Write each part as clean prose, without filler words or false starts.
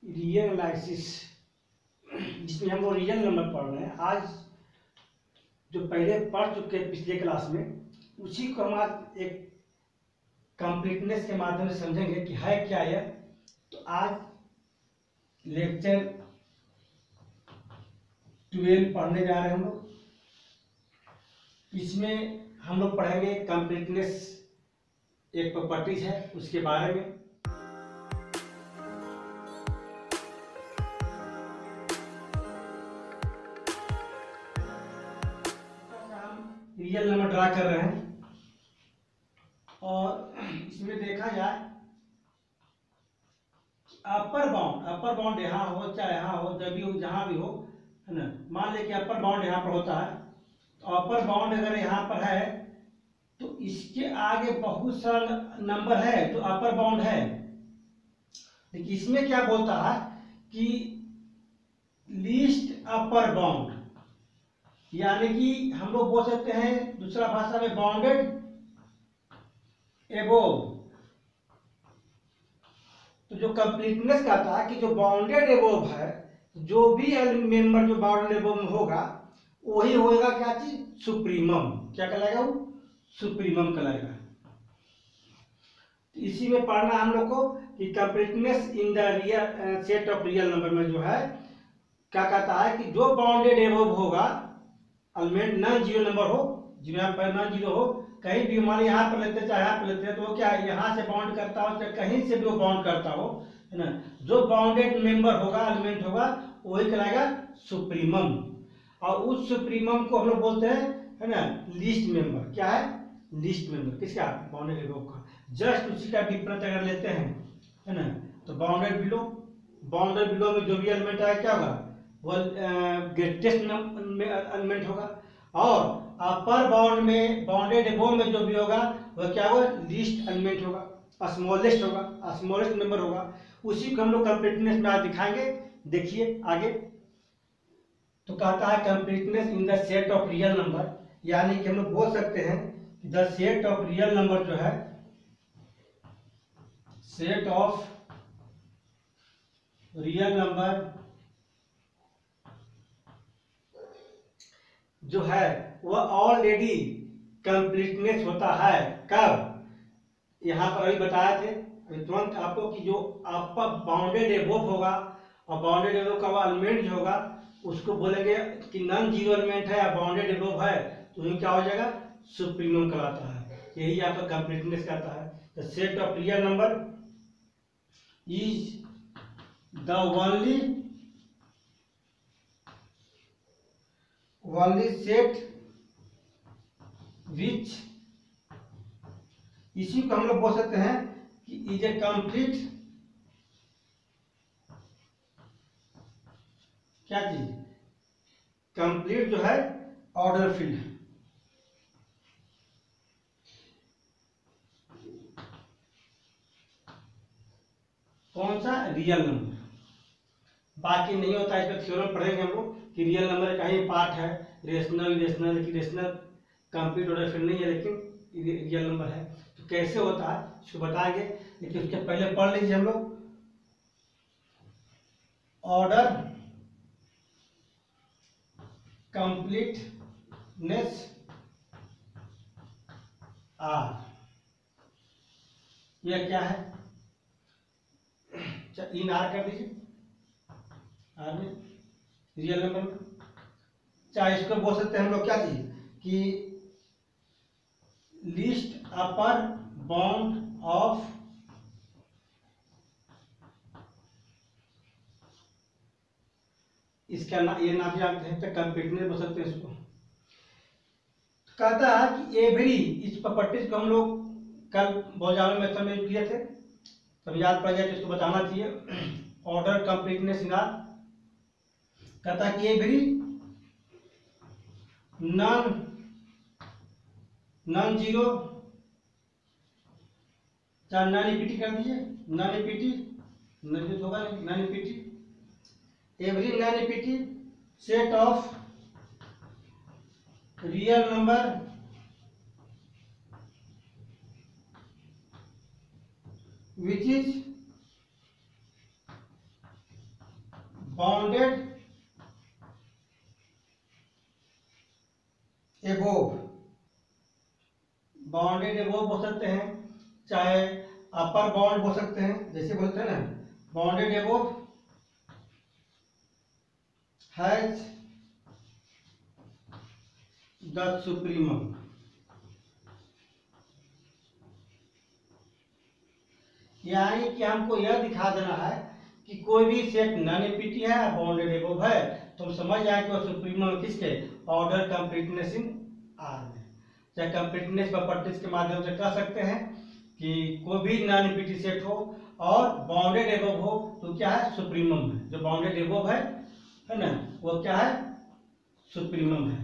Real analysis, जिसमें हम वो रियल नंबर पढ़ रहे हैं। आज जो पहले पढ़ चुके हैं पिछले क्लास में, उसी को हम आज एक कंप्लीटनेस के माध्यम से समझेंगे कि है क्या यह। तो आज लेक्चर 12 पढ़ने जा रहे हैं हम लोग। इसमें हम लोग पढ़ेंगे कंप्लीटनेस एक प्रॉपर्टीज है उसके बारे में। रियल नंबर ड्रा कर रहे हैं और इसमें देखा जाए अपर बाउंड यहाँ हो चाहे यहाँ हो, जब भी हो जहाँ भी हो, है ना। मान ले कि अपर बाउंड यहाँ पर होता है, तो अपर बाउंड अगर यहाँ पर है तो इसके आगे बहुत सारा नंबर है जो अपर बाउंड है। लेकिन इसमें क्या बोलता है कि लीस्ट अपर बाउंड, यानी कि हम लोग बोल सकते हैं दूसरा भाषा में बाउंडेड एबोव। तो जो कंप्लीटनेस कहता है कि जो बाउंडेड एबोव है, जो भी मेंबर जो बाउंडेड एबोव में होगा वही होएगा क्या चीज, सुप्रीमम। क्या कहलाएगा वो, सुप्रीमम कहलाएगा। इसी में पढ़ना हम लोग को कि completeness in the real set of real number में जो है क्या कहता है कि जो बाउंडेड एबोव होगा, एलिमेंट नॉन जीरो नंबर हो, जिन्हें पर नॉन जीरो हो, कहीं भी मान यहाँ पर लेते चाहे यहाँ पर लेते हैं, तो वो क्या है यहाँ से बाउंड करता हो चाहे कहीं से भी वो बाउंड करता हो, है ना। जो बाउंडेड मेंबर होगा, एलिमेंट होगा, वही कहलाएगा सुप्रीमम। और उस सुप्रीमम को हम लोग बोलते हैं, है ना, लीस्ट मेंबर। क्या है, लीस्ट मेंबर किसका, बाउंडेड एबोव का। जस्ट उसी का डिफरेंस अगर लेते हैं, है ना, तो बाउंडेड बिलो में जो भी एलिमेंट आया क्या होगा, वो ग्रेटेस्ट एलिमेंट होगा। और अपर बाउंड में बाउंडेड एबोव में जो भी होगा वह क्या होगा, लीस्ट एलिमेंट होगा, स्मॉलेस्ट होगा, स्मॉलेस्ट नंबर होगा। उसी को हम लोग कंप्लीटनेस में आज दिखाएंगे। देखिए आगे तो कहता है completeness in the set of real number, यानी कि हम लोग बोल सकते हैं कि the set of real number जो है, सेट ऑफ रियल नंबर जो है वह ऑलरेडी कंप्लीटनेस होता है। कब, यहाँ पर अभी बताया थे अभी तुरंत आपको कि जो आपका बाउंडेड एबोव होगा और बाउंडेड एबोव का वो एलिमेंट जो होगा उसको बोलेंगे कि नॉन जीरो एलिमेंट है या बाउंडेड एबोव है, तो ये क्या हो जाएगा, सुप्रीमम कहलाता है। यही आपका कंप्लीटनेस कहता है। The set of real number is the only set which, इसी को हम लोग बोल सकते हैं कि इज ए कंप्लीट, क्या चीज, कंप्लीट जो है ऑर्डर फील्ड। कौन सा, रियल नंबर। बाकी नहीं होता, इस पर थ्योरम पढ़ेंगे हम लोग कि रियल नंबर का ही पार्ट है, रेशनल लेकिन रेशनल कंप्लीट ऑर्डर फील्ड नहीं है, लेकिन रियल नंबर है। तो कैसे होता है इसको बताएंगे, लेकिन उसके पहले पढ़ लीजिए हम लोग ऑर्डर कंप्लीटनेस आर। यह क्या है, इन आर कर दीजिए, आर में रियल नंबर में। चाहे इसको बोल सकते हैं हम लोग क्या चीज कि लीस्ट अपर बाउंड ऑफ इसका ये नाम जानते हैं, तो कंप्लीटनेस बोल सकते हैं इसको। तो कहता है कि एवरी, इस प्रॉपर्टीज को हम लोग कल बहुत ज्यादा मेथड में किए थे, तब याद पड़ जाए तो इसको बताना चाहिए। ऑर्डर कंप्लीटनेस इन आर कहता है कि एवरी नॉन जीरो, चाहे नॉन इपीटी कर दीजिए, नॉन इपीटी नहीं होगा, non empty, every non empty set of real number which is bounded above, bounded above बोल सकते हैं, चाहे अपर बाउंड बोल सकते हैं, जैसे बोलते हैं ना bounded above has the supremum. यानी कि हमको यह दिखा देना है कि कोई भी सेट नॉन एम्प्टी है, बाउंडेड एबोव है, तो हम समझ जाए कि वो सुप्रीमम किसके, ऑर्डर कंप्लीटनेस इन आर में। चाहे कंप्लीटनेस प्रॉपर्टीज के माध्यम से कह सकते हैं कि कोई भी नॉन एम्प्टी सेट हो और बाउंडेड एबोव हो तो क्या है, सुप्रीमम है। जो बाउंडेड एबोव है ना, वो क्या है, सुप्रीमम है।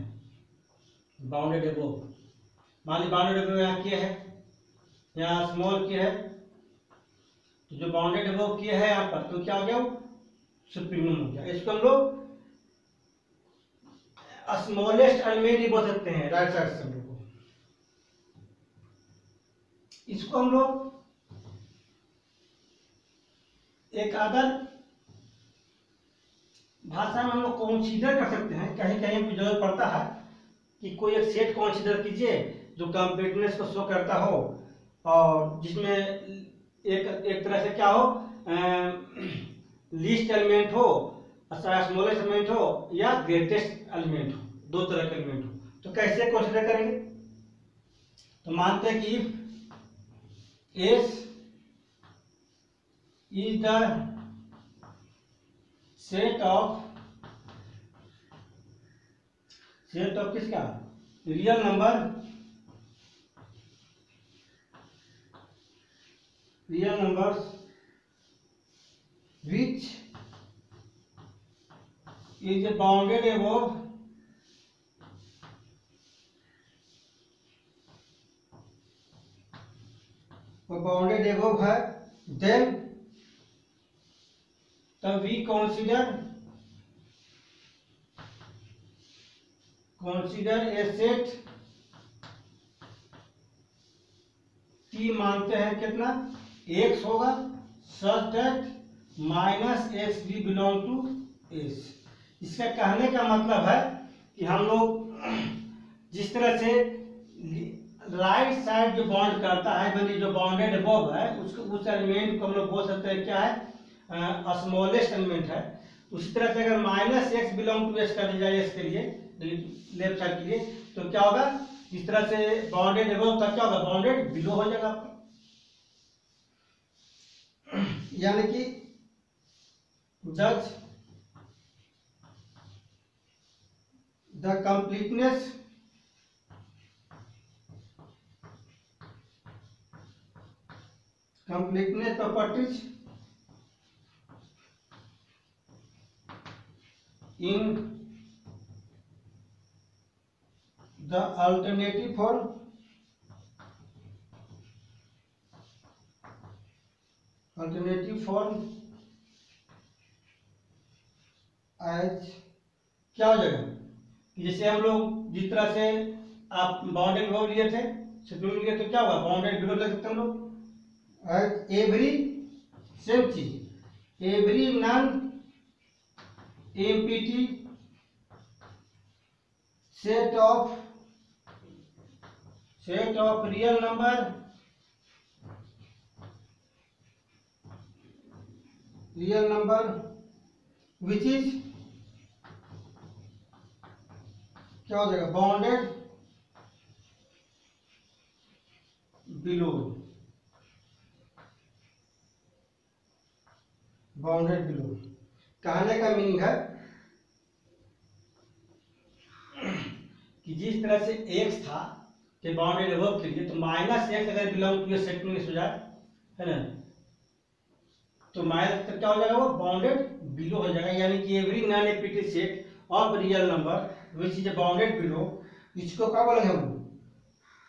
बाउंडेड एबोव, मान ली बाउंडेड एबोव यहाँ के है, यहाँ स्मॉल के है, तो जो बाउंडेड एबोव के है यहाँ पर, तो क्या हो गया, सुप्रीमम हो गया। इसको हम लोग स्मॉलेस्ट एलिमेंट ही बोल सकते हैं राइट साइड से को। इसको हम लोग एक अदर भाषा में हम लोग कंसीडर कर सकते हैं, कहीं कहीं भी जरूरत पड़ता है कि कोई एक सेट कंसीडर कीजिए जो कंप्लीटनेस को शो करता हो और जिसमें एक तरह से क्या हो, लीस्ट एलिमेंट हो, स्मॉलेस्ट एलिमेंट हो या ग्रेटेस्ट एलिमेंट हो, दो तरह के एलिमेंट हो। तो कैसे कंसीडर करेंगे, तो मानते हैं कि S is the set of किसका, real number which is bounded above है, then तब we consider a set t मानते हैं कितना, x होगा, such that माइनस एक्स भी बिलोंग टू एस। इसका कहने का मतलब है कि हम लोग जिस तरह से राइट साइड जो बाउंड करता है, यानी जो बाउंडेड अबव है, उसको उस एलिमेंट को हम लोग बोल सकते हैं क्या है, स्मॉलेस्ट एलिमेंट है। उसी तरह से अगर minus x belong to S कर दिया जाए, एस के लिए लेफ्ट साइड के लिए, तो क्या होगा, इस तरह से बाउंडेड अबव तक क्या होगा, बाउंडेड बिलो हो जाएगा आपका। यानी कि जज the completeness properties in the alternative form as क्या हो जाएगा, जैसे हम लोग जिस तरह से आप बाउंडेड एबव लिए थे, सुप्रीमम लिए, तो क्या होगा, बाउंडेड बिलो ले सकते हैं हम लोग। एवरी सेम चीज, every non empty set of real number which is क्या हो जाएगा, बाउंडेड बिलो। कहने का मीनिंग है कि जिस तरह से एक्स था कि बाउंडेड अबव के लिए, तो माइनस एक्स अगर बिलोंग टू सेट में हो जाए, है ना, तो माइनस तक क्या हो जाएगा, वो बाउंडेड बिलो हो जाएगा। यानी कि every non empty set of real number which is bounded below, इसको क्या बोलेंगे हम,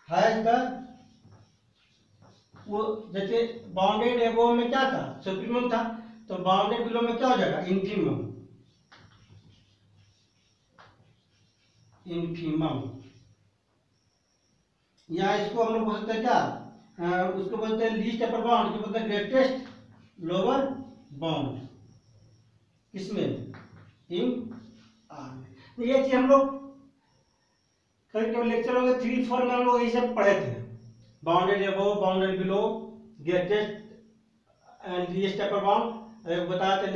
हैज द, वो जैसे बाउंडेड अबव में क्या था, सुप्रीमम था, तो बाउंडेड बिलो में क्या हो जाएगा, इन्फीमम। या इसको हम लोग बोल सकते हैं क्या, उसको बोलते हैं लीस्ट अपर बाउंड, जो बोलते हैं ग्रेटेस्ट लोअर बाउंड। किसमें, इन आर में। तो ये चीज हम लोग कभी लेक्चर हो 3-4 में हम लोग ये सब पढ़े थे, bounded above, bounded below, greatest and least upper bound, बताते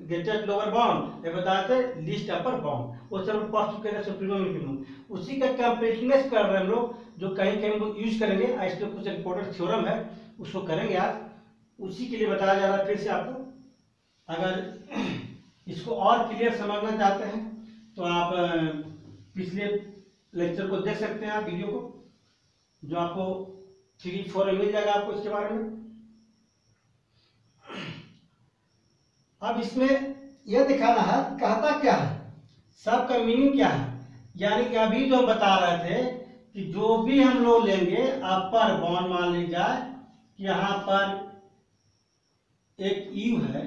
ग्रेटेस्ट लोअर बाउंड, ये बताते लीस्ट अपर बाउंड, वो सब पढ़ चुके थे सुप्रीमम मिनिमम। उसी का कंप्लीटनेस कर रहे हैं हम लोग, जो कहीं कहीं हम लोग यूज करेंगे, इसमें कुछ इंपॉर्टेंट थ्योरम है उसको करेंगे आज, उसी के लिए बताया जा रहा है फिर से आपको। अगर इसको और क्लियर समझना चाहते हैं तो आप पिछले लेक्चर को देख सकते हैं, आप वीडियो को, जो आपको 3-4 में मिल जाएगा आपको इसके बारे में। अब इसमें यह दिखाना है कहता क्या है, सबका मीनिंग क्या है। यानी कि अभी जो हम बता रहे थे कि जो भी हम लोग लेंगे अपर बाउंड, मान ली जाए कि यहाँ पर एक यू है,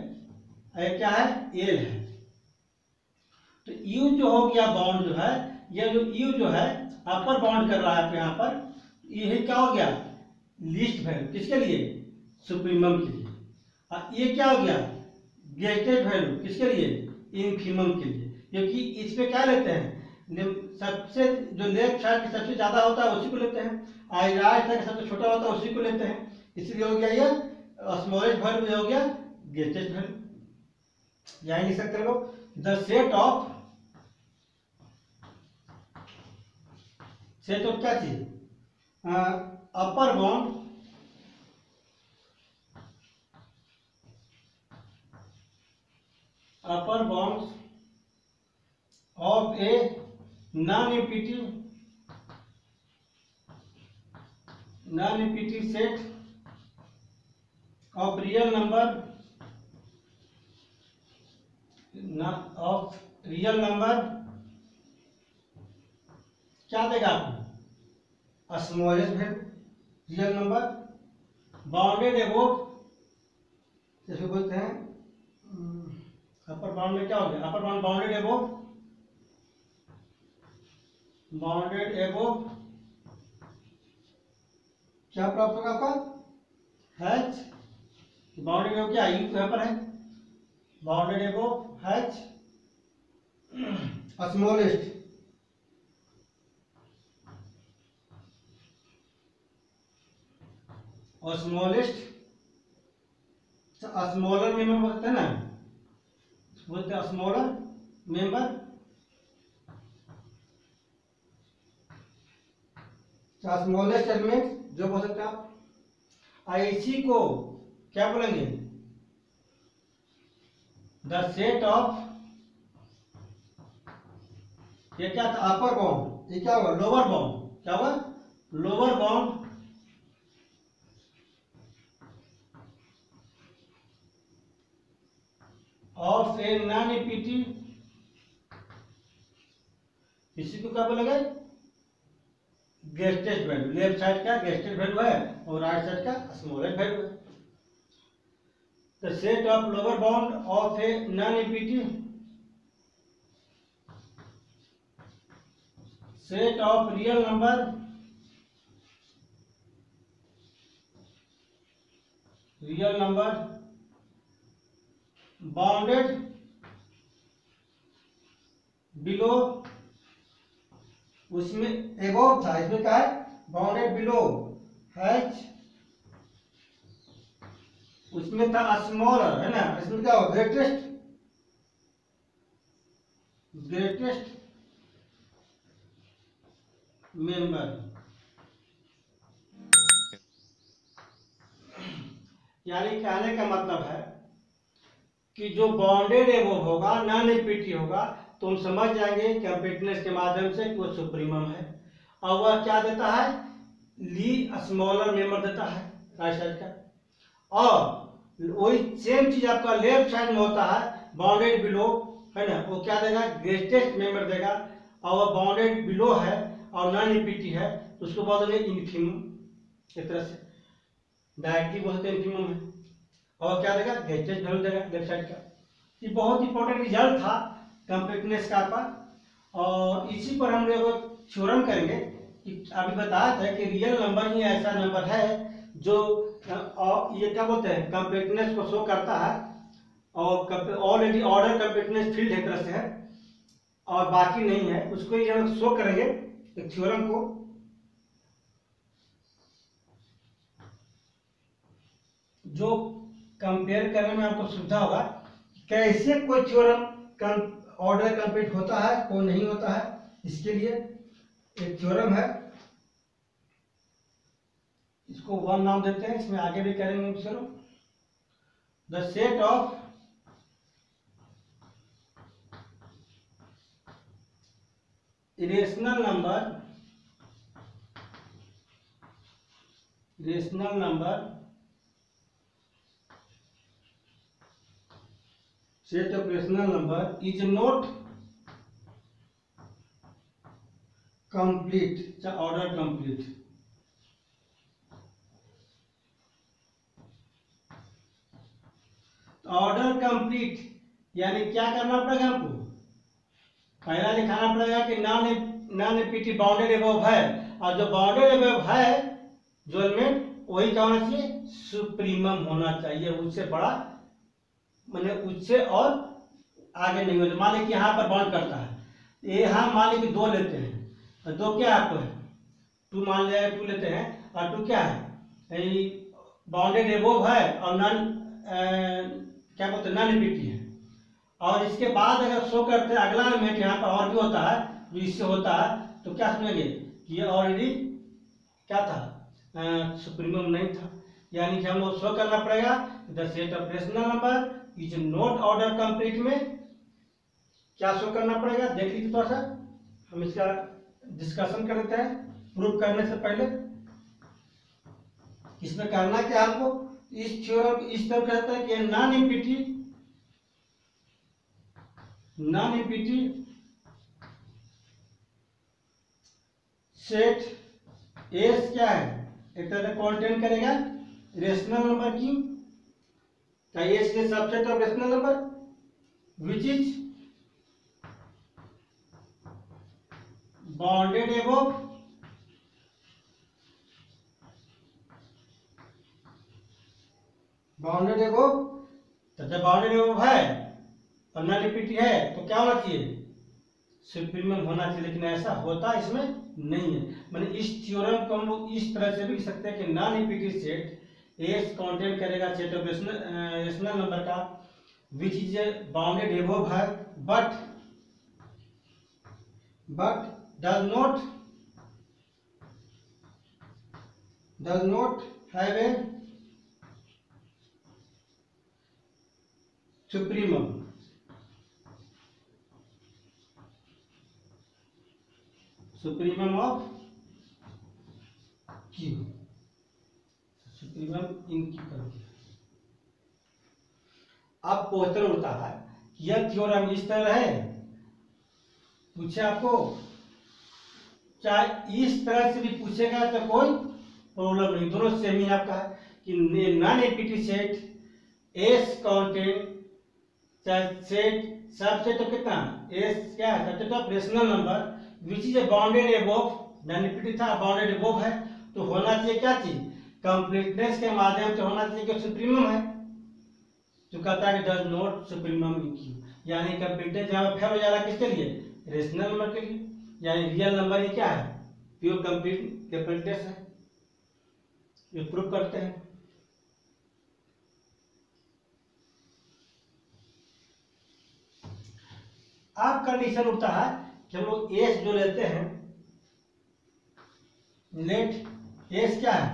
क्या है, एल है, तो यू जो हो गया बाउंड जो है, यह जो यू जो है अपर बाउंड कर रहा है यहाँ पर, ये क्या हो गया, लिस्ट वैल्यू, किसके लिए, सुप्रीमम के लिए। और ये क्या हो गया, ग्रेटेस्ट वैल्यू, किसके लिए, इनफीमम के लिए, क्योंकि इसमें क्या लेते हैं, सबसे जो लेफ्ट साइड सबसे ज्यादा होता है उसी को लेते हैं, और राइट साइड सबसे छोटा होता है उसी को लेते हैं, इसलिए हो गया ये स्मॉलेस्ट वैल्यू हो गया ग्रेटेस्ट वैल्यू। यही लिख सकते लोग, द सेट ऑफ क्या चीज, अपर bound of a non repetitive set of real number क्या देगा आपको, smallest value real number, bounded above, जैसे बोलते हैं अपर बाउंड में क्या हो गया, अपर बाउंड बाउंडेड एबोव क्या प्राप्त होगा आपका, हैच, बाउंडेड एबोव क्या, यू यहाँ पर है, बाउंडेड एबोव हैच स्मॉलेस्ट, और स्मॉलेस्ट स्मॉलर मेंबर बोलते हैं ना, बोलते हैं स्मॉलर मेंबर, स्मॉलेस्ट एलिमेंट जो बोल सकते हैं आप। इसी को क्या बोलेंगे, द सेट ऑफ, ये क्या था, अपर बाउंड, ये क्या होगा, लोअर बाउंड, क्या होगा, lower bound of a non repetitive, इसी को क्या बोलेंगे, ग्रेटेस्ट वैल्यू, लेफ्ट साइड का ग्रेटेस्ट वैल्यू है और राइट साइड का स्मॉलेस्ट वैल्यू है। The set of lower bound of a non repetitive set of real number bounded below, उसमें एबोव था, इसमें क्या है, बाउंडेड बिलो हैच, उसमें था स्मॉलर, है ना, इसमें क्या हो, ग्रेटेस्ट मेंबर। यानी कहने का मतलब है कि जो बाउंडेड एबोव होगा, नॉन रिपीटिव होगा, तो हम समझ जाएंगे कंप्लीटनेस के माध्यम से कि वो सुप्रीमम है, और वह क्या देता है, ली स्मॉलर मेंबर देता है राइट साइड का। और वही सेम चीज आपका लेफ्ट साइड में होता है, बाउंडेड बिलो, है ना, वो क्या देगा, ग्रेटेस्ट मेंबर देगा, और बाउंडेड बिलो है और नॉन रिपीटिव है तो उसको बोलते हैं इनफीमम, एक तरह से डायरेक्टली बोलते हैं इनफीमम है, और क्या देगा, ग्रेटेस्ट वैल्यू देगा लेफ्ट साइड का। ये बहुत इंपॉर्टेंट रिजल्ट था कंप्लीटनेस का आपका, और इसी पर हम लोग थ्योरम करेंगे कि अभी बताया था कि रियल नंबर ही ऐसा नंबर है जो ये क्या बोलते हैं, कंप्लीटनेस को शो करता है, और ऑलरेडी ऑर्डर कंप्लीटनेस फील्ड एक तरह से है और बाकी नहीं है, उसको ये हम शो करेंगे एक थ्योरम को। जो कंपेयर करने में आपको सुविधा होगा कैसे कोई थ्योरम ऑर्डर कंप्लीट होता है कोई नहीं होता है। इसके लिए एक थ्योरम है, इसको 1 नाम देते हैं, इसमें आगे भी करेंगे theorem. The set of irrational number set of rational number is not complete, order complete। Order complete यानी क्या करना पड़ेगा हमको, पहला दिखाना पड़ेगा कि नॉन एम्प्टी बाउंडेड एबव है, और जो बाउंडेड एबव है जो एलिमेंट वही क्या होना चाहिए, सुप्रीमम होना चाहिए, उससे बड़ा माने उससे और आगे नहीं होता। मान लीजिए कि यहाँ पर बाउंड करता है, ये यहाँ मान लीजिए कि 2 लेते हैं, तो 2 क्या आपको है 2 मान लिया 2 लेते हैं, और 2 क्या है बाउंडेड एबव है और नॉन क्या बोलते हैं नॉन एम्प्टी है। और इसके बाद अगर शो करते हैं अगला एलिमेंट यहाँ पर और भी होता है जो इससे होता है, तो क्या समझेंगे कि ये ऑलरेडी क्या था सुप्रीमम नहीं था, यानी कि हम लोग शो करना पड़ेगा the set of rational number is not order complete. में क्या शो करना पड़ेगा देख लीजिए थोड़ा सा, हम इसका डिस्कशन कर लेते हैं प्रूव करने से पहले। इसमें करना क्या आपको, इस थ्योरम इस तरह कहता है कि नॉन एम्प्टी सेट एस क्या है एक तरह से कंटेन करेगा रेशनल नंबर की, क्या एस के subset of rational number which is bounded above तो जब बाउंडेड एबव है और नॉन एम्प्टी है तो क्या होना चाहिए, सुप्रीमम होना चाहिए, लेकिन ऐसा होता इसमें नहीं है। माने इस थ्योरम को हम लोग इस तरह से भी लिख सकते हैं कि non empty set S contain करेगा सेट ऑफ रेशनल नंबर का विच इज बाउंडेड एबव है but does not have a supremum. Supremum of Q, supremum in Q कर दिया। अब क्वेश्चन उठता है कि यह थ्योरम इस तरह है, पूछे आपको चाहे इस तरह से भी पूछेगा तो कोई प्रॉब्लम नहीं, दोनों सेम ही आपका है कि non empty set S contain चाहे सेट सबसेट तो कितना एस क्या है subset of rational number which is a bounded above, non empty था बाउंडेड एबव है, तो होना चाहिए क्या चीज कंप्लीटनेस के माध्यम से होना चाहिए कि सुप्रीमम है, तो कहता है कि does not supremum in Q, यानी कंप्लीटनेस जहां पर फेल हो जा रहा है किसके लिए, रेशनल नंबर के लिए, यानी रियल नंबर ये क्या है प्योर कंप्लीटनेस है। ये प्रूव करते हैं। अब कंडीशन उठता है कि हम लोग एस जो लेते हैं, लेट एस क्या है,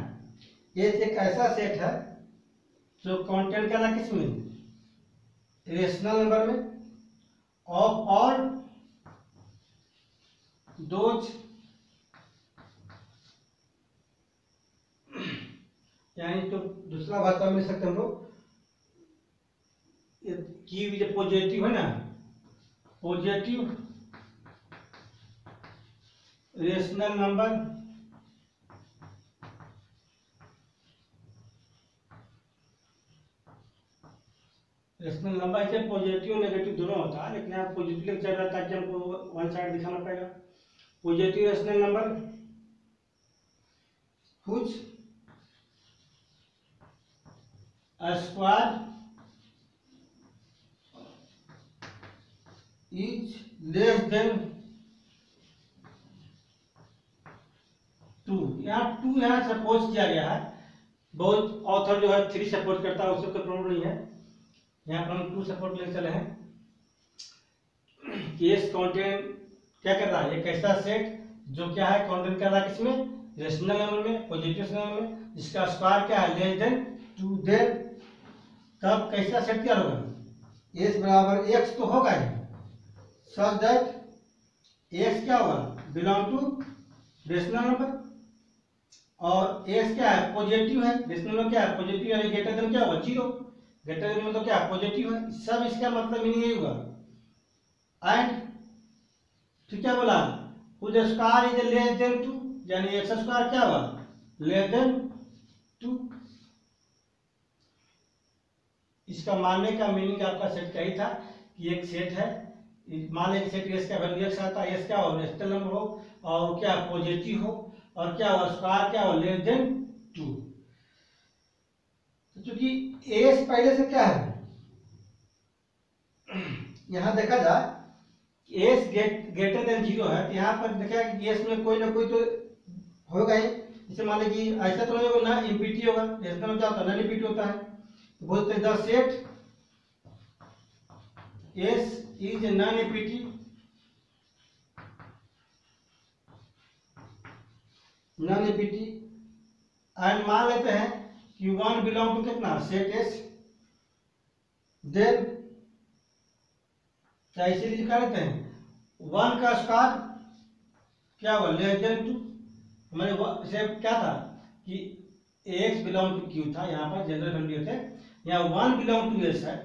एस एक ऐसा सेट है जो कंटेंट करना किसमें रेशनल नंबर में ऑफ ऑल दोज, यानी तो दूसरा भाषा में लिख सकते हम लोग की जो पॉजिटिव है ना, positive rational number rational number से पॉजिटिव नेगेटिव दोनों होता है, लेकिन यहाँ पॉजिटिव चल रहा है ताकि हमको वन साइड दिखाना पड़ेगा। पॉजिटिव रेशनल नंबर कुछ स्क्वायर इज लेस देन 2। यहाँ 2 यहाँ सपोज किया गया है, बहुत ऑथर जो है 3 सपोर्ट करता है, उससे कोई प्रॉब्लम नहीं है। यहाँ पर हम 2 सपोर्ट लेके चले हैं। केस कंटेंट क्या कर रहा है, एक ऐसा सेट जो क्या है कंटेंट कर रहा है किसमें, रेशनल नंबर में, पॉजिटिव नंबर में, जिसका स्क्वायर क्या है लेस देन 2। देन तब कैसा सेट क्या होगा, एस बराबर एक्स तो होगा ही, सच दैट एक्स क्या होगा बिलोंग टू रेशनल नंबर, और एक्स क्या है पॉजिटिव है, रेशनल नंबर क्या है पॉजिटिव, यानी ग्रेटर देन क्या होगा 0, ग्रेटर देन मतलब क्या पॉजिटिव है। सब इसका मतलब मीनिंग यही होगा। एंड तो क्या बोला, whose square is less than 2, यानी एक्स स्क्वायर क्या हुआ लेस देन 2। इसका मानने का मीनिंग आपका सेट का ही था कि एक सेट है, मान लें सेट एस का वैल्यू एक्स आता है, एस क्या हो रेशनल नंबर हो और क्या पॉजिटिव हो और क्या हो स्क्वायर क्या हो लेस देन 2। तो चूंकि एस पहले से क्या है, यहां देखा जाए एस ग्रेटर देन 0 है, तो यहाँ पर देखा कि एस में कोई ना कोई तो होगा ही। जैसे मान लीजिए कि ऐसा तो नहीं होगा ना इम्पीटी होगा, रेशनल में क्या होता है नॉन इम्पीटी होता है, तो बोलते हैं the set S is non empty, non empty. And मान लेते हैं कि 1 बिलोंग टू कितना सेट एस, देन क्या इसीलिए लिखा लेते हैं 1 का स्क्वायर क्या हुआ लेस देन 2। हमारे इसे क्या था कि एक्स बिलोंग टू क्यू था, यहाँ पर जनरल वैल्यू थे, यहाँ 1 बिलोंग टू एस है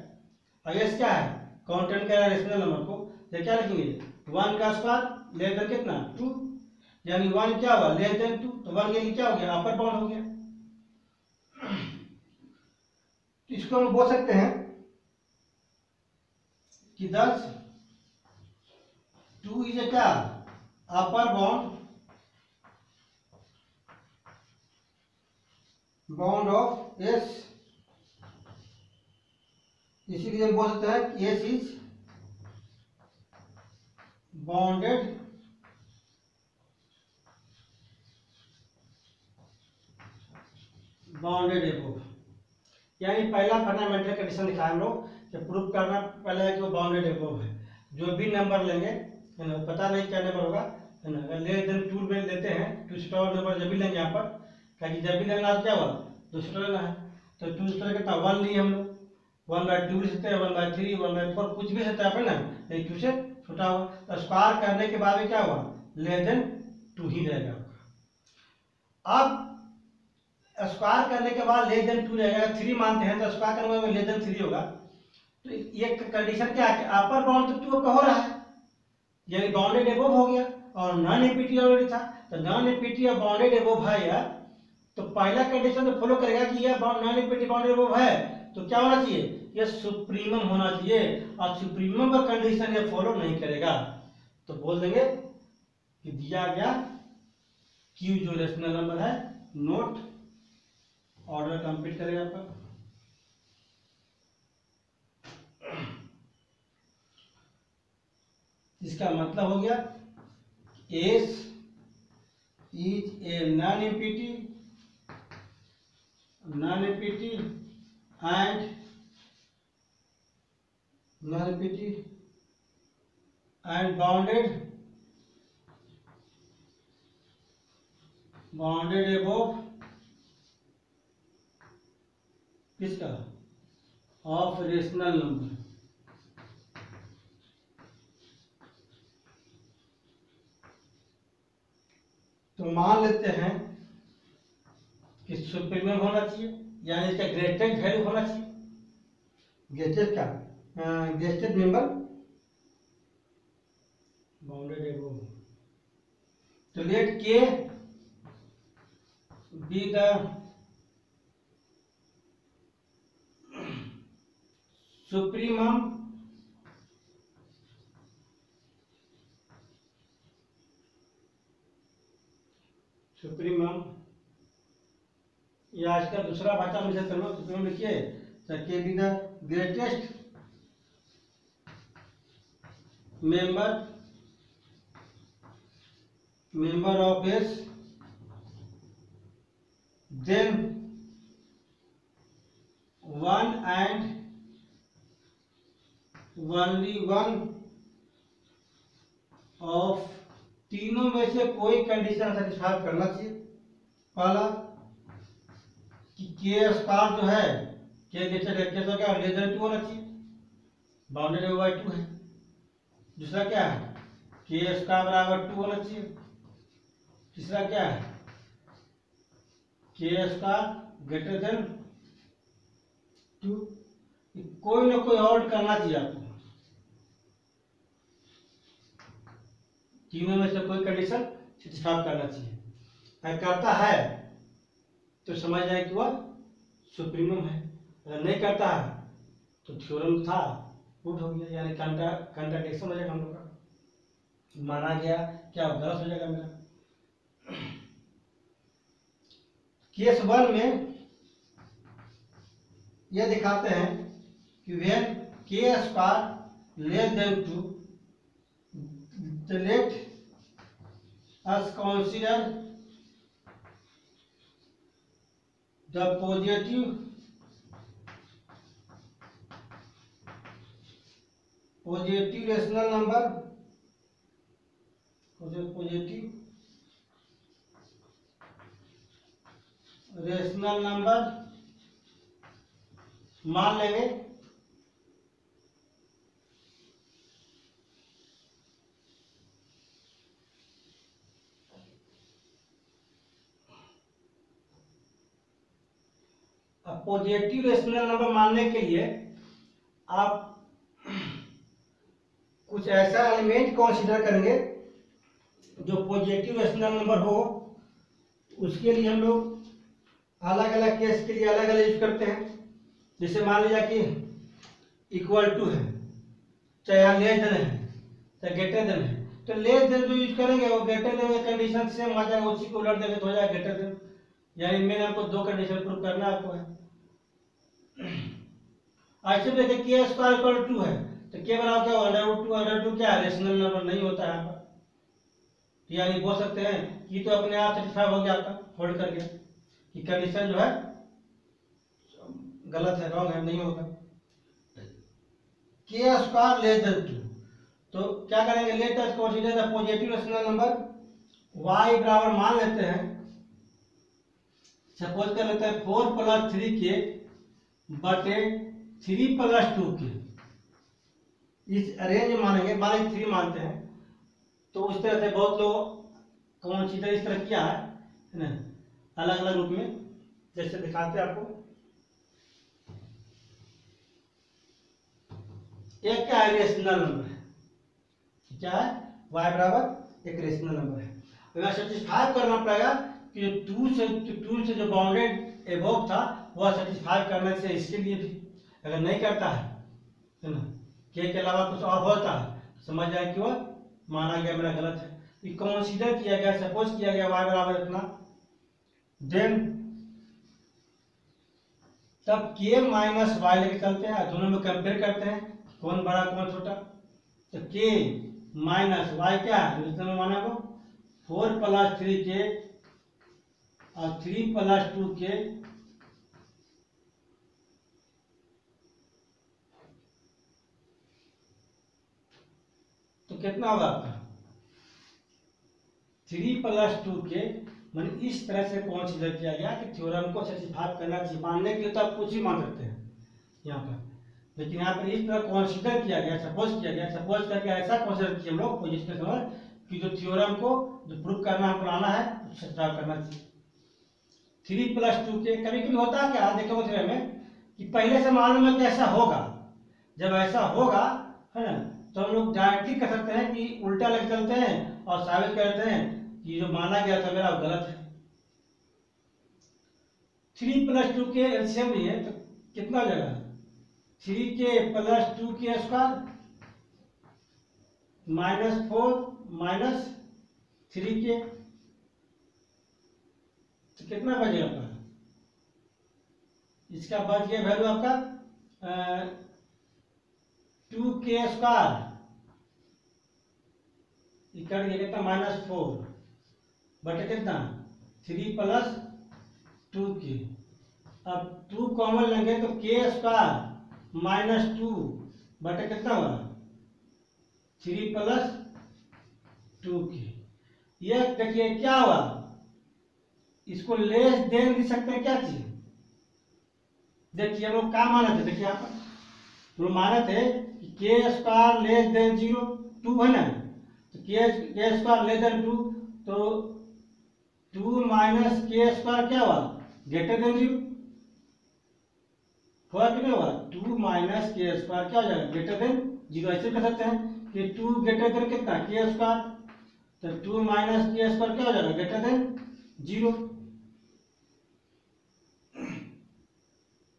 और एस क्या है कांस्टेंट का रेशनल नंबर को, तो क्या लिखेंगे 1 का स्क्वायर लेस देन कितना 2, यानी 1 क्या हुआ लेस देन 2, तो 1 के लिए क्या हो गया अपर बाउंड हो गया। इसको हम बोल सकते हैं कि 10 2 इज क्या अपर बाउंड ऑफ एस, इसीलिए हम बोल सकते हैं कि एस इज बाउंडेड एबोव। यानी पहला फंडामेंटल कंडीशन दिखाया हम लोग कि प्रूफ करना पहले है कि वो बाउंडेड एबोव है। जो भी नंबर लेंगे है ना, पता नहीं क्या नंबर होगा है ना, अगर लेस देन 2 में लेते हैं 2 से बड़ा नंबर जब भी लेंगे यहाँ पर, क्योंकि जब भी लेना क्या हुआ 2 से लेना है, तो 2 से कितना 1 लिए हम लोग, 1/2 भी सकते हैं 1/3 1/4 कुछ भी सकता है ना, लेकिन 2 से छोटा हुआ, तो स्क्वायर करने के बाद में क्या हुआ लेस देन 2 ही रहेगा। अब स्क्वायर करने के बाद लेस देन 2 रहेगा, 3 मानते हैं तो स्क्वायर करने में लेस देन 3 होगा। तो ये कंडीशन क्या है, अपर बाउंड तो 2 का हो रहा है, यानी बाउंडेड एबोव हो गया, और नॉन एपीटी ऑलरेडी था, तो नॉन एपीटी और बाउंडेड एबोव है यार, तो पहला कंडीशन तो फॉलो करेगा कि ये नॉन एपीटी बाउंडेड एबोव है, तो क्या होना चाहिए ये सुप्रीमम होना चाहिए, और सुप्रीमम का कंडीशन ये फॉलो नहीं करेगा, तो बोल देंगे कि दिया गया क्यू जो रेशनल नंबर है नोट, ऑर्डर कंप्लीट करेगा आपका। इसका मतलब हो गया S is a non empty and bounded above किसका ऑफ रेशनल नंबर। तो मान लेते हैं कि सुप्रीमम होना चाहिए, यानी इसका ग्रेटेस्ट वैल्यू होना चाहिए, ग्रेटेस्ट मेंबर बाउंडेड एबोव। तो लेट के बी द सुप्रीमम या इसका दूसरा भाषा में जैसे करो सुप्रीमम लिखिए, तो के be the greatest member of S, then one and only one of तीनों में से कोई कंडीशन सेटिस्फाई करना चाहिए। पहला कि के स्क्वायर जो है के कैसा क्या लेस देन 2 होना चाहिए, बाउंडेड बाय 2 है। दूसरा क्या है के स्क्वायर बराबर 2 होना चाहिए। तीसरा क्या है के स्क्वायर ग्रेटर देन 2। कोई ना कोई और करना चाहिए आपको, तीनों में से कोई कंडीशन सेटिस्फाई करना चाहिए। अगर करता है तो समझ जाए कि वह सुप्रीमम है, अगर नहीं करता है तो थ्योरम था प्रूव हो गया, यानी कंट्राडिक्शन हो जाएगा हम लोग का, माना गया क्या गलत हो जाएगा मेरा। केस 1 में यह दिखाते हैं कि व्हेन के square less than 2 let us consider the positive rational number, positive rational number मान लेंगे पॉजिटिव रेशनल नंबर मानने के लिए आप कुछ ऐसा एलिमेंट कंसीडर करेंगे जो पॉजिटिव रेशनल नंबर हो। उसके लिए हम लोग अलग अलग केस के लिए अलग अलग यूज करते हैं। जैसे मान लीजिए कि इक्वल टू है, चाहे लेस देन है चाहे ग्रेटर देन है, तो लेस देन जो यूज करेंगे वो ग्रेटर देन की कंडीशन सेम आ जाएगा, उसी को उलट देंगे तो हो जाएगा ग्रेटर देन। यानी इनमें हमको दो कंडीशन प्रूव करना आपको है। ऐसे देखिए के स्क्वायर इक्वल टू है तो के बराबर क्या होगा √2 क्या है रेशनल नंबर नहीं होता है यहाँ पर, यानी बोल सकते हैं कि तो अपने आप सेटिस्फाई हो गया, आपका होल्ड कर गया कि कंडीशन जो है गलत है, रॉन्ग है, नहीं होगा। के स्क्वायर लेस देन 2 तो क्या करेंगे, let us consider the positive rational number y बराबर मान लेते हैं, सपोज कर लेते हैं 4 + 3k बटे 3 + 2k, इस रेंज मानेंगे, मान लीजिए 3 मानते हैं। तो उस तरह से बहुत लोग कंसीडर इस तरह किया है ना, अलग अलग रूप में, जैसे दिखाते हैं आपको। एक क्या है रेशनल नंबर है, क्या है y बराबर एक रेशनल नंबर है। अगर सेटिस्फाई करना पड़ेगा कि 2 से जो बाउंडेड एबव था वह सेटिस्फाई करने से, इसके लिए भी अगर नहीं करता है ना, के अलावा कुछ और होता है तो समझ जाए कि वह माना गया मेरा गलत है, ये कंसीडर किया गया, सपोज किया गया y बराबर इतना, देन तब k माइनस y लेके चलते हैं, दोनों में कंपेयर करते हैं कौन बड़ा कौन छोटा। तो k माइनस y क्या है, में माना को 4 + 3k और 3 + 2k, तो कितना होगा आपका 3 + 2k। मैंने इस तरह से कंसीडर किया गया कि थ्योरम को सेटिस्फाई करना चाहिए। मानने के लिए तो आप कुछ ही मान सकते हैं यहाँ पर, लेकिन यहाँ पर इस तरह कंसीडर किया गया, सपोज किया गया, सपोज करके ऐसा कंसीडर किया हम लोग पोजिशन समझ कि जो थ्योरम को जो प्रूव करना हमको लाना है सेटिस्फाई करना चाहिए। 3 + 2k कभी कभी होता है क्या, देखो थ्योरम में कि पहले से मालूम है कि ऐसा होगा, जब ऐसा होगा है ना तो हम लोग डायरेक्टली कर सकते हैं कि उल्टा लग चलते हैं और साबित करते हैं कि जो माना गया था मेरा गलत है। 3 + 2k एलसीएम भी है तो कितना हो जाएगा 3k + 2k स्क्वायर -4 - 3k, तो कितना बचेगा आपका, इसका बच गया वैल्यू आपका 2k स्क्वायर ये कट गया कितना -4 बटे कितना 3 + 2k। अब 2 कॉमन लेंगे तो k² -2 बटे कितना हुआ 3 + 2k। यह देखिए क्या हुआ, इसको लेस देन लिख सकते हैं क्या चीज। देखिए हम लोग क्या माने थे, देखिए यहाँ पर हम लोग माने थे कि k² लेस देन 0 2 है ना, तो k² लेस देन 2, तो 2 - k² क्या हुआ ग्रेटर देन 0 हुआ कि नहीं हुआ। 2 - k² क्या हो जाएगा ग्रेटर देन 0। ऐसे कर सकते हैं कि 2 ग्रेटर देन कितना k², तो 2 - k² क्या हो जाएगा ग्रेटर देन 0।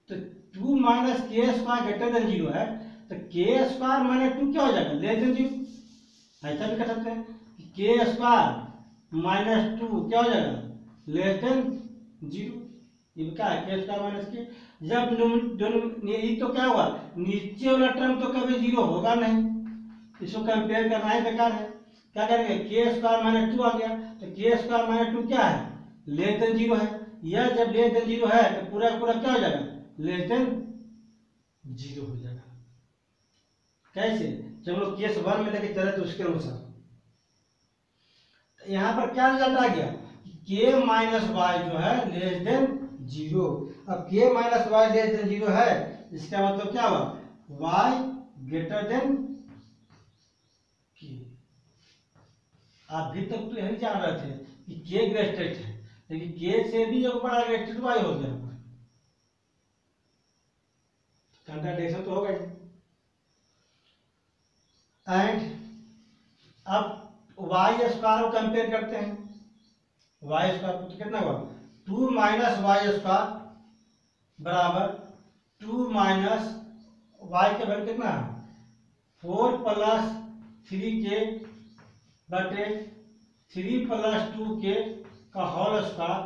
तो 2 - k² ग्रेटर देन 0 है, तो k² - 2 क्या हो जाएगा लेस देन 0। ऐसा भी कर सकते हैं कि k² - 2 क्या हो जाएगा लेस देन 0। ये क्या है k² - k। जब ये तो क्या हुआ, नीचे वाला टर्म तो कभी 0 होगा नहीं, इसको कंपेयर करना ही बेकार है। क्या करेंगे k² - 2 आ गया, तो k² - 2 क्या है लेस देन 0 है। यह जब लेस देन 0 है तो पूरा पूरा क्या हो जाएगा लेस देन 0 हो जाएगा। कैसे, जब हम लोग केस 1 में लेके चले तो उसके अनुसार तो यहाँ पर क्या रिजल्ट आ गया k - y जो है लेस देन 0। अब k - y लेस देन 0 है, इसका मतलब क्या हुआ y ग्रेटर देन k। अभी तक तो यही जान रहे थे कि k ग्रेटेस्ट है, लेकिन k से भी एक बड़ा ग्रेटेस्ट y हो गया, कंट्राडिक्शन तो होगा ही। एंड अब y² को कंपेयर करते हैं, y² तो कितना हुआ 2 - y² बराबर 2 - y के वैल्यू कितना 4 + 3k बटे 3 + 2k का होल स्क्वायर।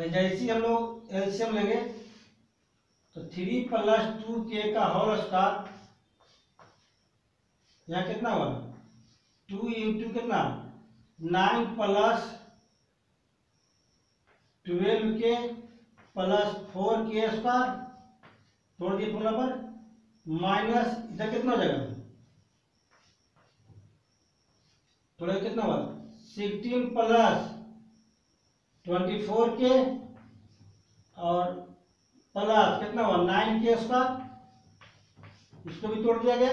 जैसे ही हम लोग एलसीएम लेंगे तो 3 + 2k का होल स्क्वायर, यहाँ कितना हुआ 2 × कितना 9 + 12k + 4k², तोड़ दिए फॉर्मूला पर, माइनस इधर कितना हो जाएगा थोड़ा कितना हुआ 16 + 24k और प्लस कितना हुआ 9k², इसको भी तोड़ दिया गया।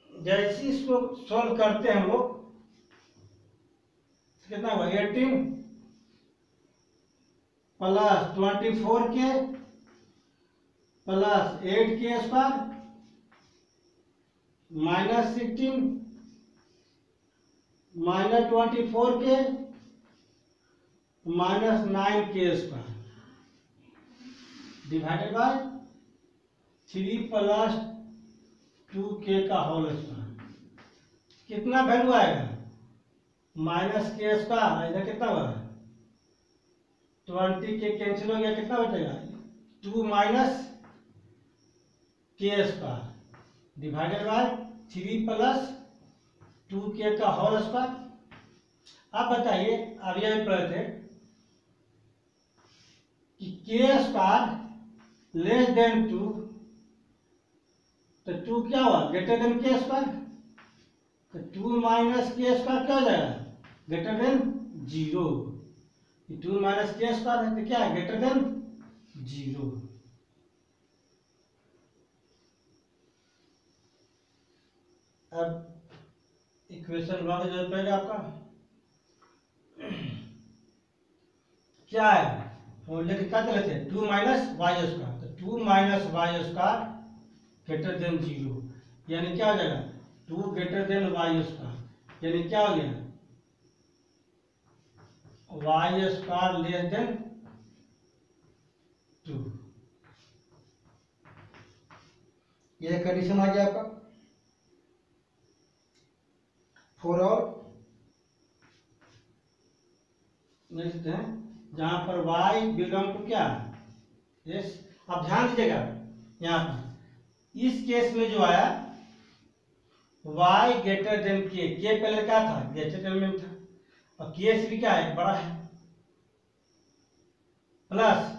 जैसे इसको सॉल्व करते हैं हम लोग, कितना हुआ 18 + 24k + 8k² - 16 - 24k - 9k² divided by 3 + 2k का होल स्क्वायर। कितना वैल्यू आएगा -k², इधर कितना हुआ 20k कैंसिल हो गया, कितना बचेगा 2 - k² डिवाइडेड बाय 3 + 2k का होल स्क्वायर। अब बताइए, अभी हम पढ़े थे कि k² लेस देन 2, तो 2 क्या हुआ ग्रेटर देन k², तो 2 - k² क्या हो जाएगा ग्रेटर देन 0। 2 - k² है तो क्या है ग्रेटर देन 0। अब इक्वेशन 1 जरूरत पड़ेगा आपका, क्या है वो लेके क्या चले थे 2 - y², तो 2 - y² ग्रेटर देन 0, यानी क्या हो जाएगा 2 ग्रेटर देन y², यानी क्या हो गया y² लेस देन 2। ये कंडीशन आ गया आपका फॉर ऑल। नेक्स्ट है जहां पर y बिलोंग टू क्या एस, अब ध्यान दीजिएगा यहाँ पर इस केस में जो आया y ग्रेटर देन के पहले क्या था, ग्रेटर एलिमेंट था, और के से भी क्या है, बड़ा है, प्लस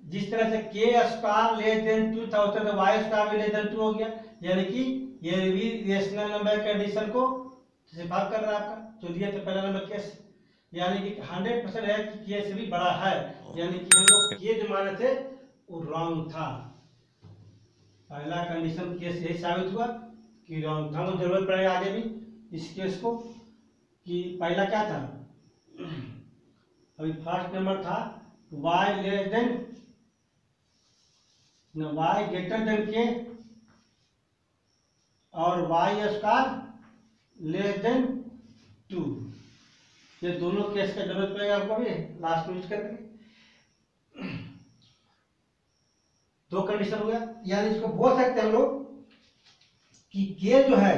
जिस तरह से के स्क्वायर लेस देन 2 था उस तरह से वाई स्क्वायर भी लेस देन 2 हो गया, यानी कि ये भी रेशनल नंबर कंडीशन को सिफारिश कर रहा है आपका। तो दिया तो पहला नंबर केस, यानी कि 100% है कि के से भी बड़ा है, यानी कि हम लोग के जो माने थे वो रॉन्ग था। पहला कंडीशन केस यही साबित हुआ कि रॉन्ग था। हमको जरूरत पड़ेगा आगे भी इस केस को कि पहला क्या था, अभी फर्स्ट नंबर था y less than y greater than के और y स्क्वायर लेस देन 2, ये दोनों केस का जरूरत पड़ेगा आपको भी लास्ट में यूज करके। दो कंडीशन हो गया, यानी इसको बोल सकते हैं हम लोग कि के जो है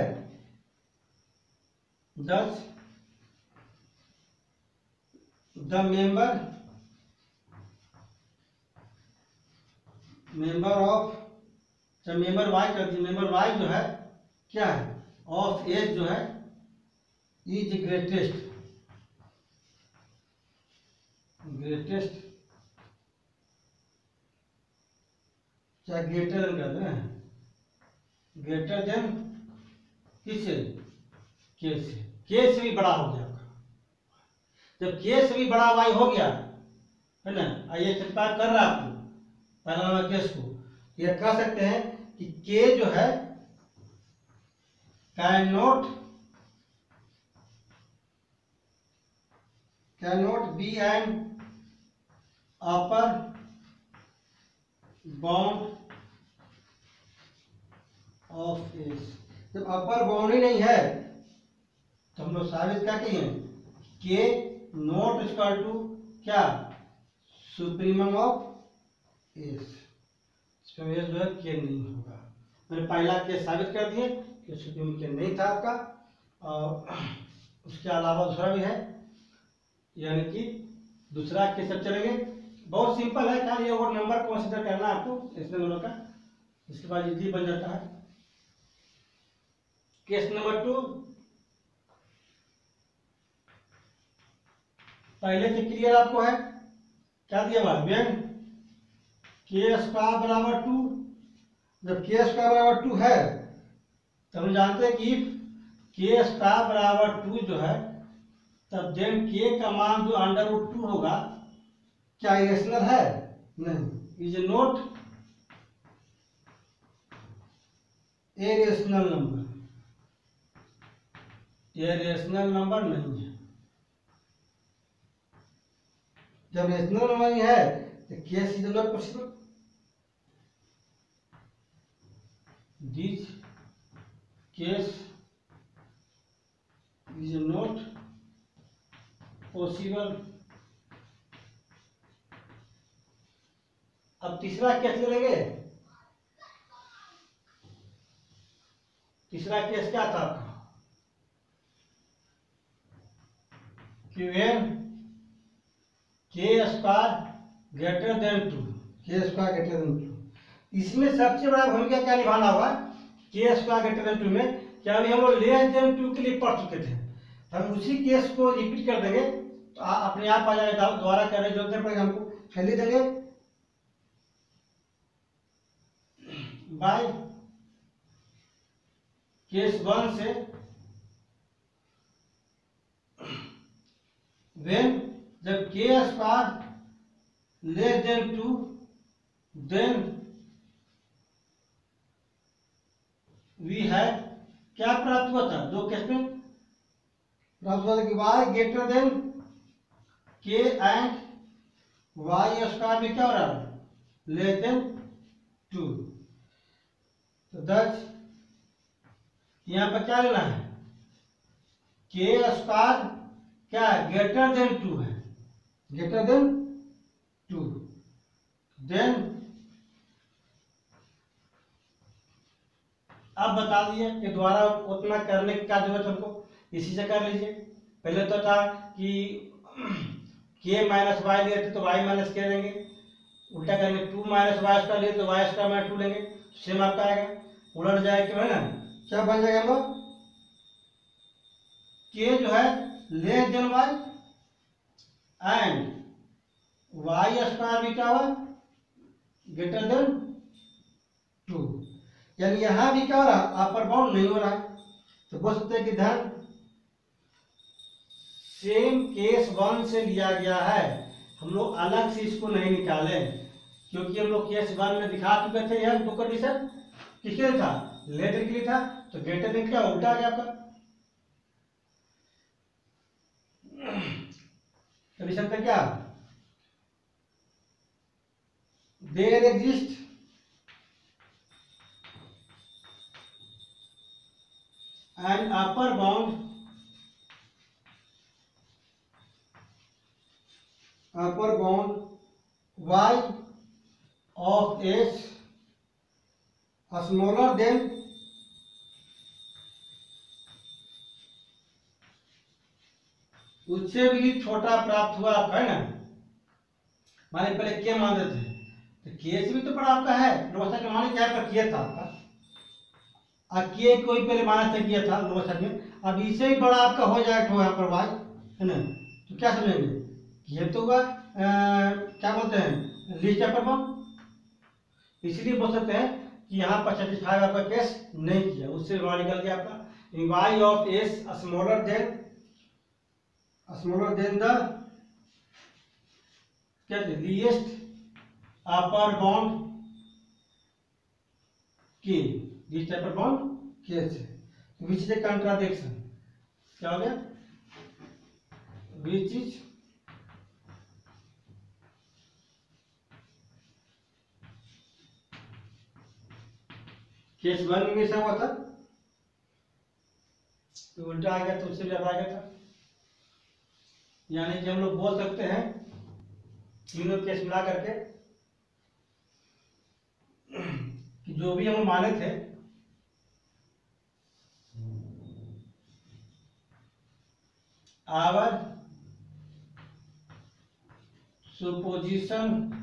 10 द मेंबर ऑफ, जब मेंबर वाई कर दी, मेंबर वाई जो है क्या है, ऑफ एज जो है इज ग्रेटेस्ट चाहे ग्रेटर देन कहते हैं, ग्रेटर देन किससे, के से भी बड़ा हो गया आपका। जब के से भी बड़ा वाई हो गया है ना, ये चिंता कर रहा है आपको पहला नंबर केस को, ये कह सकते हैं कि के जो है can not be N upper bound of S. जब अपर बाउंड ही नहीं है तो हम लोग साबित क्या कहिए, के नॉट इक्वल टू क्या, सुप्रीमम ऑफ एस, इसमें एस जो है के नहीं होगा। मैंने पहला केस साबित कर दिए कि सुप्रीमम के नहीं था आपका, और उसके अलावा दूसरा भी है, यानी कि दूसरा केस अब चलेंगे, बहुत सिंपल है, खाली वो नंबर को कंसीडर करना है आपको इसमें दोनों का, इसके बाद इजी बन जाता है। केस नंबर 2 पहले से क्लियर आपको है, क्या दिया हुआ, वेन के स्क्वायर बराबर 2, जब के स्क्वायर बराबर 2 है तो हम जानते हैं कि के स्क्वायर बराबर 2 जो है तब देन के का मान जो √2 होगा क्या इरेशनल है, नहीं, is not a rational number, ये रेशनल नंबर नहीं है। जब रेशनल नंबर नहीं है तो case is not possible, this case is not possible. अब तीसरा केस ले लेंगे, तीसरा केस क्या था कि वेन के स्क्वायर ग्रेटर देन 2, के स्क्वायर ग्रेटर देन 2, इसमें सबसे बड़ा भूमिका क्या निभाना होगा, के स्क्वायर ग्रेटर देन 2 में क्या अभी हम लोग लेस देन 2 के लिए पढ़ चुके थे, हम उसी केस को रिपीट कर देंगे तो अपने आप आ जाएगा, दोबारा करने जरूरत नहीं पड़ेगा हमको, खाली देंगे बाय केस 1 से वेन जब के square less than 2 then we है, क्या प्राप्त हुआ था, दो केस में प्राप्त हुआ था कि वाई ग्रेटर देन के एंड वाई स्क्वायर भी क्या हो रहा है, लेस देन 2। तो दस यहाँ पर क्या लेना है, के स्क्वायर क्या है, ग्रेटर देन 2 है, ग्रेटर देन 2, देन अब बता दिए कि द्वारा उतना करने की क्या जरूरत हमको, इसी से कर लीजिए। पहले तो था कि के माइनस वाई लिए थे तो वाई माइनस के लेंगे, उल्टा करेंगे 2 माइनस वाई स्क्वायर लिए तो वाई स्क्वायर माइनस 2 लेंगे, सेम आपका आएगा, उलट जाएगा क्यों, है ना। क्या बन जाएगा हम लोग, के जो है less than y and y square भी क्या हुआ ग्रेटर देन 2, यानी यहां भी क्या हो रहा है अपर बाउंड नहीं हो रहा है। तो बोल सकते हैं कि ध्यान सेम केस 1 से लिया गया है, हम लोग अलग से इसको नहीं निकाले, क्योंकि हम लोग केस 1 में दिखा चुके थे यह 2 कंडीशन किसके लिए था, लेटर के लिए था, तो ग्रेटर देन क्या उल्टा आ गया आपका। कंडीशन का क्या, there exist an upper bound y of s smaller than उससे भी छोटा प्राप्त हुआ आपका, है ना। माने पहले के मान देते हैं तो के से भी तो बड़ा आपका है, लोसा के माने क्या पर के था आपका, और के कोई पहले माना था किया था लोसा में, अब इससे भी बड़ा आपका हो जाएगा तो यहाँ पर y, है ना। तो क्या समझेंगे, ये तो हुआ क्या बोलते हैं लीस्ट अपर बाउंड, इसलिए बोल सकते हैं कि यहाँ पर सेटिस्फाई आपका केस नहीं किया, उससे बाहर निकल गया आपका y of S smaller than the क्या लीस्ट अपर बाउंड के, लीस्ट अपर बाउंड के से, विच इज ए कंट्राडिक्शन, क्या हो गया, विच इज केस 1 में ऐसा हुआ था तो उल्टा आ गया, तो उससे ज्यादा आ गया था। यानी कि हम लोग बोल सकते हैं तीनों केस मिला करके कि जो भी हम माने थे आवर सुपोजिशन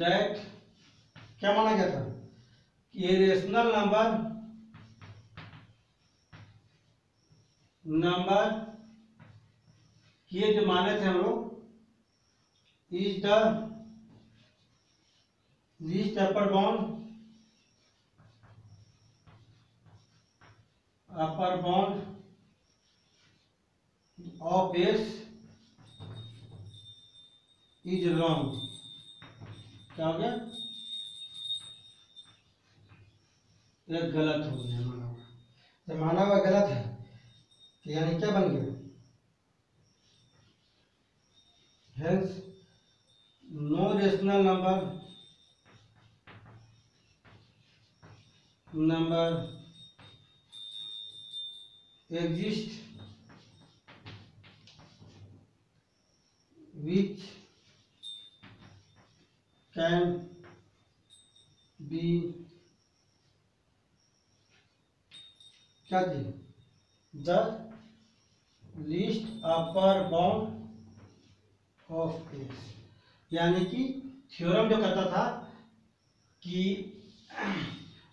दैट क्या माना गया था कि इरेशनल नंबर ये जो माने थे हम लोग is the least upper bound of S is wrong, क्या हो गया, यह गलत हो गया, माना हुआ, जब माना हुआ गलत है तो यानी क्या बन गया, hence no rational number exist which can be क्या थी the least upper bound of S, यानी कि थ्योरम जो कहता था कि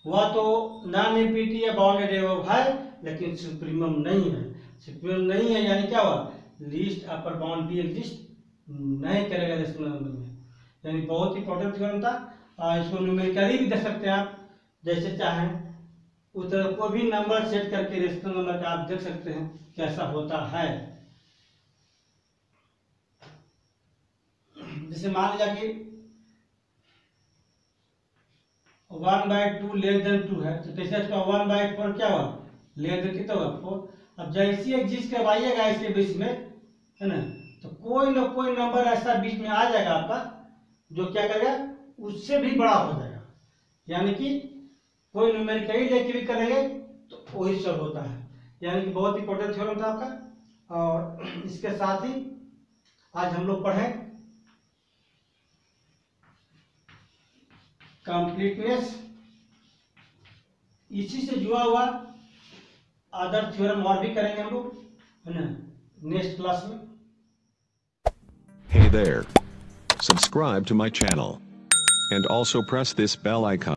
वह तो नॉन इंफिनिटी या बाउंडेड एबव है लेकिन सुप्रीमम नहीं है, सुप्रीमम नहीं है यानी क्या हुआ लीस्ट अपर बाउंड भी एग्जिस्ट नहीं करेगा रेशनल नंबर में, यानी बहुत ही इंपॉर्टेंट थ्योरम था। इसको न्यूमेरिकली भी देख सकते हैं आप जैसे चाहें, उस तरह कोई भी नंबर सेट करके रेशनल नंबर का आप देख सकते हैं कैसा होता है। जैसे मान लिया कि 1/2 लेस देन 2 है तो कैसे इसका 1/4 क्या हुआ लेस देन कितना हुआ 4। अब जैसे एग्जिस्ट करवाइएगा इसके बीच में, है ना, तो कोई ना कोई नंबर ऐसा बीच में आ जाएगा आपका जो क्या करेगा उससे भी बड़ा हो जाएगा, यानी कि कोई न्यूमेरिकली लेके भी करेंगे तो वही सब होता है, यानी कि बहुत इंपॉर्टेंट थ्योरम था आपका। और इसके साथ ही आज हम लोग पढ़े कंप्लीटनेस, इसी से जुड़ा हुआ अदर थ्योरम और भी करेंगे हम लोग, है ना, नेक्स्ट क्लास में। Hey there. Subscribe to my channel. And also press this bell icon.